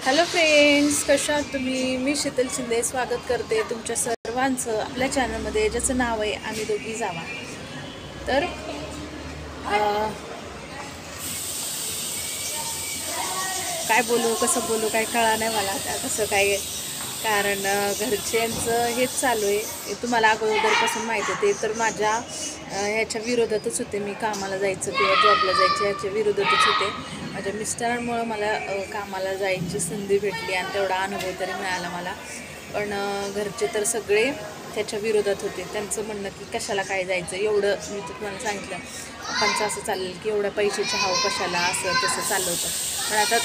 Hello friends, कशा आहात तुम्ही? मी शीतल शिंदे स्वागत करते तुमच्या सर्वांचं आपल्या चॅनलमध्ये, ज्याचं नाव आहे आम्ही दोघी जावा. तर काय बोलू, कसं बोलू, काय कळा नाही मला आता कसं काय. कारण घरच्यांचं हेच चालू आहे. हे तुम्हाला अगोदरपासून माहीत होते. तर माझ्या ह्याच्या विरोधातच होते. मी कामाला जायचं किंवा जॉबला जायचं ह्याच्या विरोधातच होते. माझ्या मिस्टरांमुळं मला कामाला जायची संधी भेटली आणि तेवढा अनुभव तरी मिळाला मला. पण घरचे तर सगळे त्याच्या विरोधात होते. त्यांचं म्हणणं की कशाला काय जायचं एवढं. मी तुम्हाला सांगितलं पप्पांचं असं चाललं की एवढ्या पैशाची हाव कशाला, असं तसं चाललं होतं. पण आता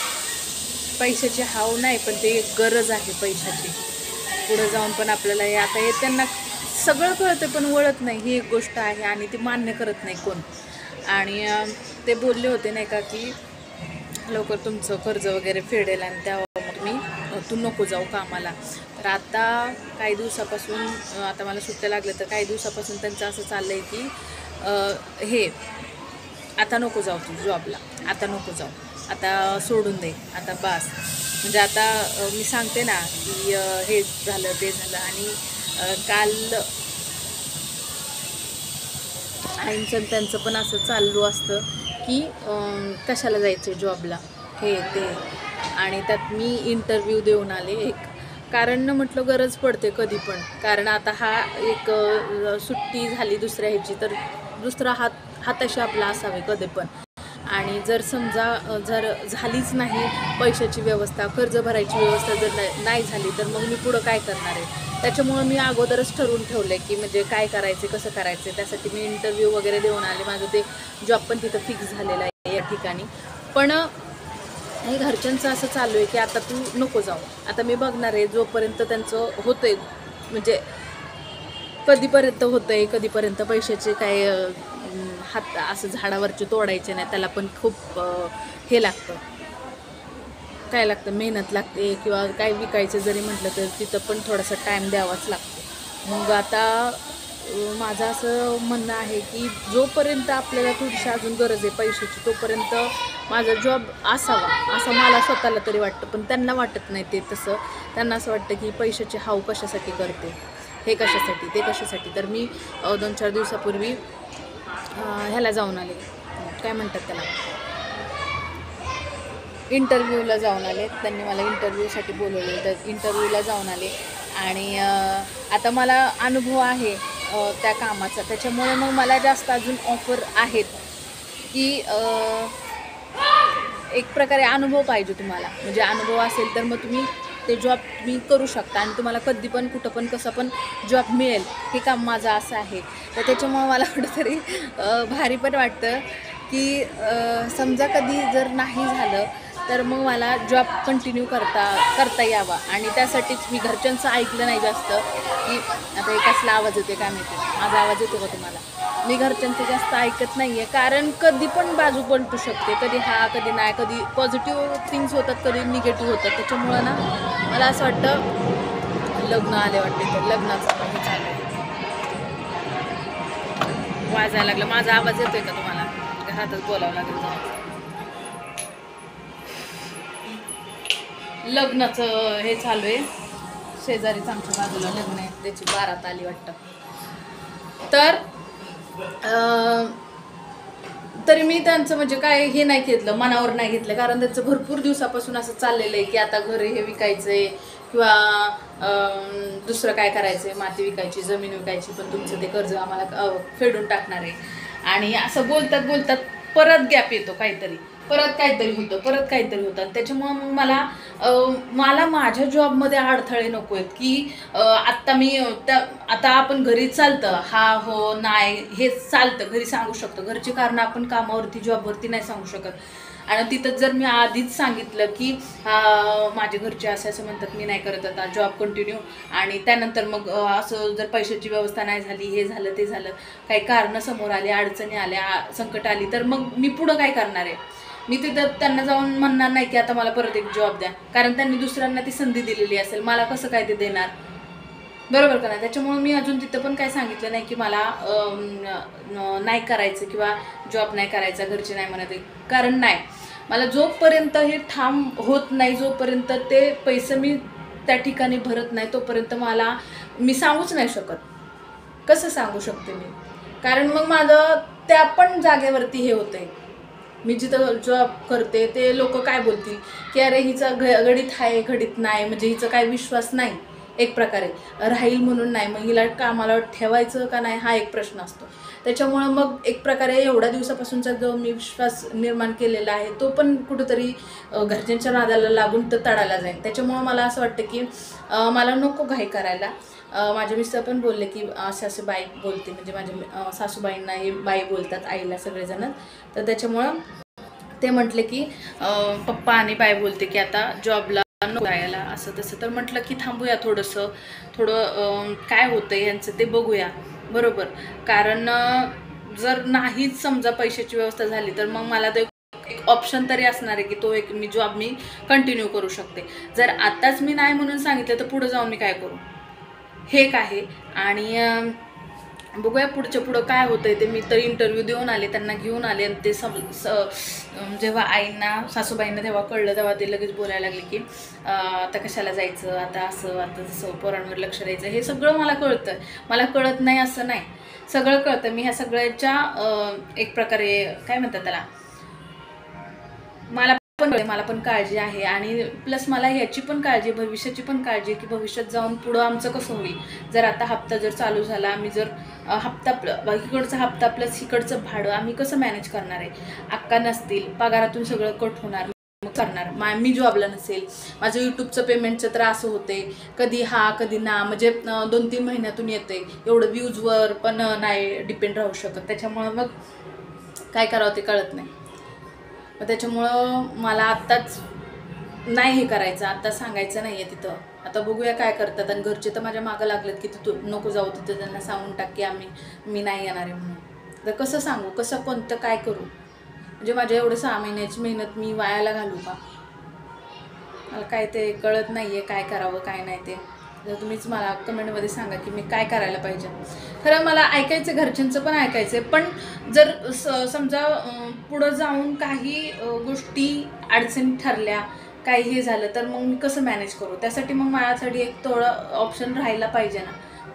पैशाची हाव नाही, पण ते एक गरज आहे पैशाची. पुढं जाऊन पण आपल्याला हे आता हे त्यांना सगळं कळतं पण वळत नाही, ही एक गोष्ट आहे. आणि ती मान्य करत नाही कोण. आणि ते बोलले होते नाही का की लवकर तुमचं कर्ज वगैरे फेडेल आणि तेव्हा मग तू नको जाऊ कामाला. तर आता काही दिवसापासून आता मला सुट्ट्या लागल्या, तर काही दिवसापासून त्यांचं असं चाललं आहे की हे आता नको जाऊ तू जॉबला, आता नको जाऊ, आता सोडून दे, आता बास. म्हणजे आता मी सांगते ना की हे झालं ते झालं. आणि काल आईंचं त्यांचं पण असं चालू असतं की कशाला जायचं जॉबला, हे ते. आणि त्यात मी इंटरव्ह्यू देऊन आले एक. कारण म्हटलं गरज पडते कधी पण. कारण आता हा एक सुट्टी झाली दुसऱ्या ह्याची, तर दुसरा हाताशी आपला असावे कधी पण. आणि जर समजा जर झालीच नाही पैशाची व्यवस्था, कर्ज भरायची व्यवस्था जर नाही झाली, तर मग मी पुढं काय करणार आहे. त्याच्यामुळं मी अगोदरच ठरवून ठेवलं आहे की म्हणजे काय करायचं, कसं करायचं. त्यासाठी मी इंटरव्ह्यू वगैरे देऊन आले. माझं ते जॉब पण तिथं फिक्स झालेलं आहे या ठिकाणी. पण हे घरच्यांचं असं चालू आहे की आता तू नको जाऊ, आता मी बघणार आहे जोपर्यंत त्यांचं होतं आहे. म्हणजे कधीपर्यंत होतं आहे, कधीपर्यंत पैशाचे काय हात असं झाडावरचे तोडायचे नाही. त्याला पण खूप हे लागतं, काय लागतं, मेहनत लागते. किंवा काय विकायचं जरी म्हटलं तर तिथं पण थोडासा टाईम द्यावाच लागतो. मग आता माझं असं म्हणणं आहे की जोपर्यंत आपल्याला थोडीशी अजून गरज आहे पैशाची, तोपर्यंत माझा जॉब असावा असं मला स्वतःला तरी वाटतं. पण त्यांना वाटत नाही ते तसं. त्यांना असं वाटतं की पैशाची हाव कशासाठी करते, हे कशासाठी, ते कशासाठी. तर मी 2-4 दिवसापूर्वी ह्याला जाऊन आले, काय म्हणतात त्याला, इंटरव्ह्यूला जाऊन आले. त्यांनी मला इंटरव्ह्यूसाठी बोलवले, तर इंटरव्ह्यूला जाऊन आले. आणि आता मला अनुभव आहे त्या कामाचा. त्याच्यामुळे मग मला जास्त अजून ऑफर आहेत की एक प्रकारे अनुभव पाहिजे तुम्हाला. म्हणजे अनुभव असेल तर मग तुम्ही ते जॉब तुम्ही करू शकता आणि तुम्हाला कधी पण कुठं पण कसं पण जॉब मिळेल. हे काम माझं असं आहे. तर त्याच्यामुळं मला कुठंतरी भारी पण वाटतं की समजा कधी जर नाही झालं तर मग मला जॉब कंटिन्यू करता यावा. आणि त्यासाठीच मी घरच्यांचं ऐकलं नाही जास्त की आता हे कसला आवाज येते काय माहिती. माझा आवाज येतो का तुम्हाला? मी घरच्यांचं जास्त ऐकत नाही आहे. कारण कधी पण बाजू पलटू शकते, कधी हा कधी नाही, कधी पॉझिटिव्ह थिंग्स होतात, कधी निगेटिव्ह होतात. त्याच्यामुळं ना मला असं वाटतं लग्न आले वाटते, तर लग्नाचं हे चालू आहे. वाजायला लागलं. माझा आवाज येतोय का तुम्हाला? घरातच बोलावं लागेल जाऊ. लग्नाचं हे चालू आहे. शेजारीच आमच्या बाजूला लग्न आहे, त्याची बारात आली वाटतं. तर तरी मी त्यांचं म्हणजे काय हे नाही घेतलं, मनावर नाही घेतलं. कारण त्यांचं भरपूर दिवसापासून असं चाललेलं आहे की आता घर हे विकायचं आहे किंवा दुसरं काय करायचं आहे, माती विकायची, जमीन विकायची, पण तुमचं ते कर्ज आम्हाला फेडून टाकणार आहे. आणि असं बोलतात बोलतात परत गॅप येतो, परत काहीतरी होतं. आणि त्याच्यामुळं मग मला माझ्या जॉबमध्ये अडथळे नको आहेत की आता आपण घरी चालतं, हा हो नाही हे चालतं, घरी सांगू शकतो. घरची कारणं आपण कामावरती जॉबवरती नाही सांगू शकत. आणि तिथं जर मी आधीच सांगितलं की माझे घरचे असं म्हणतात, मी नाही करत आता जॉब कंटिन्यू, आणि त्यानंतर मग असं जर पैशाची व्यवस्था नाही झाली, हे झालं ते झालं, काही कारणं समोर आली, अडचणी आल्या, संकट आली, तर मग मी पुढं काय करणार आहे. मी तिथं त्यांना जाऊन म्हणणार नाही की आता मला परत एक जॉब द्या. कारण त्यांनी दुसऱ्यांना ती संधी दिलेली असेल, मला कसं काय ते देणार, बरोबर का नाही. त्याच्यामुळे मी अजून तिथं पण काय सांगितलं नाही की मला नाही करायचं किंवा जॉब नाही करायचा, घरचे नाही म्हणत आहे. कारण नाही, मला जोपर्यंत हे ठाम होत नाही, जोपर्यंत ते पैसे मी त्या ठिकाणी भरत नाही, तोपर्यंत मी सांगूच नाही शकत. कसं सांगू शकते मी? कारण मग माझं त्या पण जागेवरती हे होतं आहे. मी जिथं जॉब करते ते लोक काय बोलतील की अरे हिचं घडीत आहे घडीत नाही, म्हणजे हिचं काय विश्वास नाही, एक प्रकारे राहील म्हणून नाही, मग हिला कामाला ठेवायचं का नाही हा एक प्रश्न असतो. त्याच्यामुळं मग एक प्रकारे एवढ्या दिवसापासूनचा जो मी विश्वास निर्माण केलेला आहे तो पण कुठंतरी घरच्यांच्या नादाला लागून तर तडाला जाईल. त्याच्यामुळं मला असं वाटतं की मला नको घाई करायला. माझे मिस्टर पण बोलले की असे बाई बोलते, म्हणजे माझ्या सासूबाईंना हे बाई बोलतात, आईला सगळेजण. तर त्याच्यामुळं ते म्हटले की पप्पा आणि बाई बोलते की आता जॉबला नको जायला असं तसं. तर म्हटलं की थांबूया थोडं काय होतं यांचं ते बघूया, बरोबर. कारण जर नाहीच समजा पैशाची व्यवस्था झाली तर मग मला ते एक ऑप्शन तरी असणार आहे की तो एक जॉब मी कंटिन्यू करू शकते. जर आताच मी नाही म्हणून सांगितलं तर पुढे जाऊन मी काय करू, हे एक आहे. आणि बघूया पुढं काय होतंय ते. मी तर इंटरव्ह्यू देऊन आले, त्यांना घेऊन आले, आणि ते जेव्हा आईंना सासूबाईंना तेव्हा कळलं तेव्हा ते लगेच बोलायला लागले की आता कशाला जायचं, आता असं आता तसं, पोरांवर लक्ष द्यायचं. हे सगळं मला कळतं, मला कळत नाही असं नाही, सगळं कळतं. मी ह्या सगळ्याच्या एक प्रकारे काय म्हणतात त्याला, मला पण काळजी आहे. आणि प्लस मला ह्याची पण काळजी, भविष्याची पण काळजी की भविष्यात जाऊन पुढं आमचं कसं होईल. जर आता हप्ता जर चालू झाला, आम्ही जर इकडचा हप्ता प्लस इकडचं भाडं आम्ही कसं मॅनेज करणार आहे. अक्का नसतील, पगारातून सगळं कट होणार, करणार मी जॉबला नसेल. माझं यूट्यूबचं पेमेंटचं तर असं होते कधी हा कधी ना, म्हणजे 2-3 महिन्यातून येते. एवढं व्ह्यूजवर पण नाही डिपेंड राहू शकत. त्याच्यामुळं मग काय करावं ते कळत नाही. मग त्याच्यामुळं मला आत्ताच नाही हे करायचं, आत्ता सांगायचं नाही आहे तिथं. आता बघूया काय करतात. आणि घरचे तर माझ्या मागं लागलेत की तू नको जाऊ तिथं, त्यांना सांगून टाक की मी नाही येणार आहे म्हणून. तर कसं सांगू, कसं कोणतं काय करू, म्हणजे माझ्या एवढं 6 महिन्याची मेहनत मी वायाला घालू का? मला काय ते कळत नाही आहे, काय करावं काय नाही ते. तर तुम्हीच मला कमेंटमध्ये सांगा की मी काय करायला पाहिजे. खरं मला ऐकायचं, घरच्यांचं पण ऐकायचं आहे, पण जर समजा पुढं जाऊन काही गोष्टी अडचणी ठरल्या, काही हे झालं तर मग मी कसं मॅनेज करू. त्यासाठी मग माझ्यासाठी एक थोडं ऑप्शन राहायला पाहिजे ना.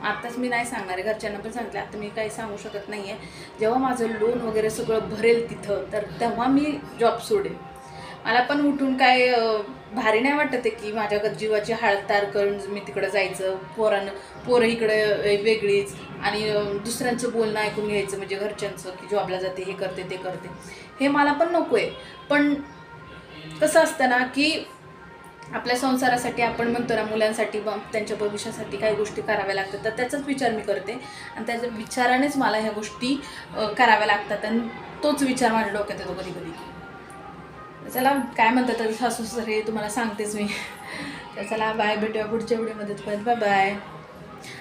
आत्ताच मी नाही सांगणार आहे, घरच्यांना पण सांगितलं, आता मी काही सांगू शकत नाही आहे. जेव्हा माझं लोन वगैरे सगळं भरेल तिथं तर तेव्हा मी जॉब सोडेल. मला पण उठून काय भारी नाही वाटत आहे की माझ्या जीवाची हाळतार करून मी तिकडं जायचं. पोरं इकडे वेगळीच, आणि दुसऱ्यांचं बोलणं ऐकून घ्यायचं, म्हणजे घरच्यांचं की जॉबला जाते, हे करते ते करते. हे मला पण नको आहे. पण कसं असतं ना की आपल्या संसारासाठी आपण म्हणतो ना, मुलांसाठी त्यांच्या भविष्यासाठी काही गोष्टी कराव्या लागतात, तर त्याचाच विचार मी करते. आणि त्याच्या विचारानेच मला ह्या गोष्टी कराव्या लागतात. आणि तोच विचार माझ्या डोक्यात येतो कधी कधी. चला काय म्हणतात तर सासू सासरे तुम्हाला सांगतेच मी. तर चला बाय, भेटूया पुढच्या व्हिडिओमध्ये. Bye bye.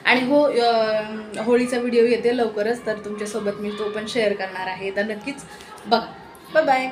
आणि हो, होळीचा व्हिडिओ येते लवकरच, तर तुमच्यासोबत मी तो पण शेअर करणार आहे, तर नक्कीच बघा. Bye bye.